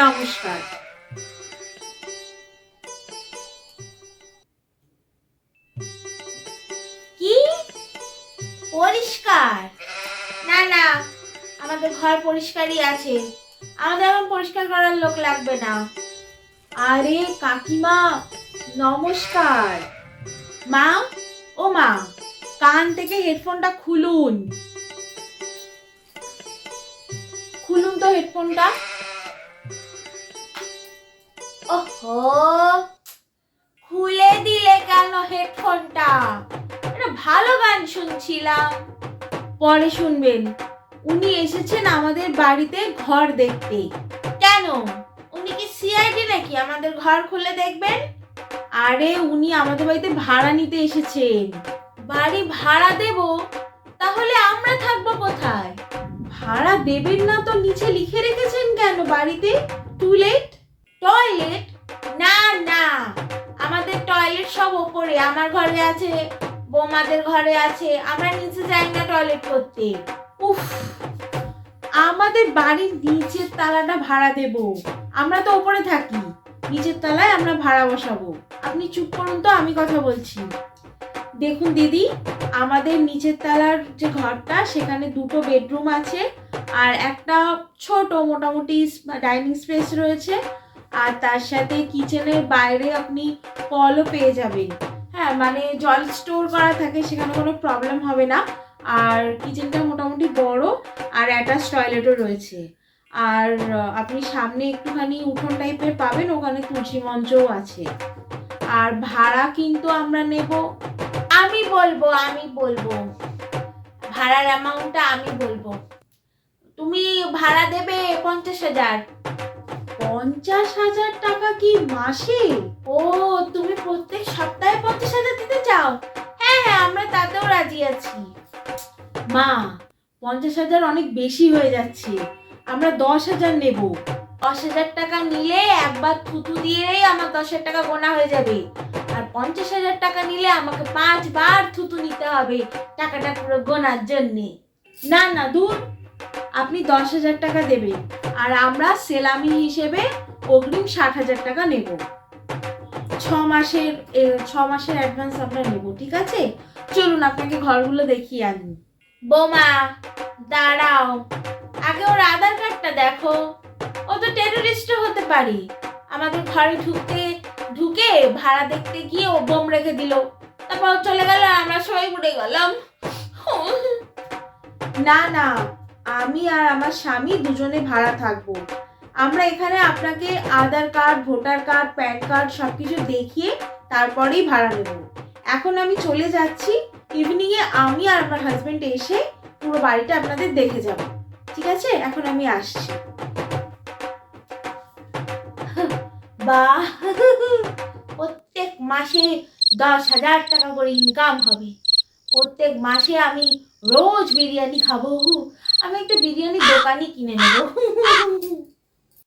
নমস্কার। কি পরিষ্কার? না না, আমাদের ঘর পরিষ্কারই আছে, আমাদের এখন পরিষ্কার করার লোক লাগবে না। আরে কাকিমা নমস্কার। মা, ও মা, কান থেকে হেডফোনটা খুলুন, খুলুন তো হেডফোনটা। ওহো, খুলে দিলে কেন হেডফোনটা? একটা ভালো গান শুনছিলাম। পরে শুনবেন। উনি এসেছেন আমাদের বাড়িতে ঘর দেখতে। কেন, উনি কি সিআইডি নাকি আমাদের ঘর খুলে দেখবেন? আরে উনি আমাদের বাড়িতে ভাড়া নিতে এসেছেন। বাড়ি ভাড়া দেব? তাহলে আমরা থাকবো কোথায়? ভাড়া দেবেন না তো নিচে লিখে রেখেছেন কেন বাড়িতে টয়লেট? টয়লেট? না না, আমাদের টয়লেট সব ওপরে, আমার ঘরে আছে, বৌমাদের ঘরে আছে, আমরা নিচে যাই না টয়লেট করতে। উফ, আমাদের বাড়ির নিচের তলাটা ভাড়া দেব, আমরা তো ওপরে থাকি, নিচের তলায় আমরা ভাড়া বসাবো। আপনি চুপ করুন তো, আমি কথা বলছি। দেখুন দিদি, আমাদের নিচের তলার যে ঘরটা সেখানে দুটো বেডরুম আছে আর একটা ছোট মোটামুটি ডাইনিং স্পেস রয়েছে, আর তার সাথে কিচেনের বাইরে আপনি কলও পেয়ে যাবেন। হ্যাঁ, মানে জল স্টোর করা থাকে, সেখানে কোনো প্রবলেম হবে না। আর কিচেনটা মোটামুটি বড় আর অ্যাটাচ টয়লেটও রয়েছে। আর আপনি সামনে একটুখানি উঠোন টাইপের পাবেন, ওখানে তুলসী মঞ্চও আছে। আর ভাড়া কিন্তু আমরা নেব, আমি বলবো ভাড়ার অ্যামাউন্টটা আমি বলবো। তুমি ভাড়া দেবে 50,000। 50,000 টাকা কি মাসে? ও, তুমি প্রত্যেক সপ্তাহে 50,000 দিতে চাও? হ্যাঁ হ্যাঁ, আমরা তাতেও রাজি আছি। মা, 50,000 অনেক বেশি হয়ে যাচ্ছে, আমরা 10,000 নেব। 10,000 টাকা নিলে একবার থুতু দিয়েই আমার 10,000 টাকা গোনা হয়ে যাবে, আর 50,000 টাকা নিলে আমাকে 5 বার থুতু নিতে হবে টাকাটা পুরো গোনার জন্যে। না না দূর, আপনি 10,000 টাকা দেবেন আর আমরা সেলামি হিসেবে অগ্রিম 60,000 টাকা নেব। 6 মাসের অ্যাডভান্স আমরা নেব, ঠিক আছে? চলুন আপনাকে ঘরগুলো দেখিয়ে আনি। বোমা দাঁড়াও, আগে ওর আধার কার্ডটা দেখো, ও তো টেররিস্টও হতে পারে। আমাদের ঘরে ঢুকে ভাড়া দেখতে গিয়ে ও বোম রেখে দিল, তারপর চলে গেল, আমরা সবাই উড়ে গেলাম। না না, আমি আর আমার স্বামী দুজনে ভাড়া থাকবো। আমরা এখানে আপনাকে Aadhaar card, voter card, PAN card সবকিছু দেখিয়ে তারপরেই ভাড়া নেব। এখন আমি চলে যাচ্ছি, ইভিনিংয়ে আমি আর আমার হাজবেন্ড এসে পুরো বাড়িটা আপনাদের দেখে যাব, ঠিক আছে? এখন আমি আসছি। বাহ, প্রত্যেক মাসে 10,000 টাকা করে ইনকাম হবে। প্রত্যেক মাসে আমি রোজ বিরিয়ানি খাবো। আমি একটা বিরিয়ানি দোকানই কিনে নেব।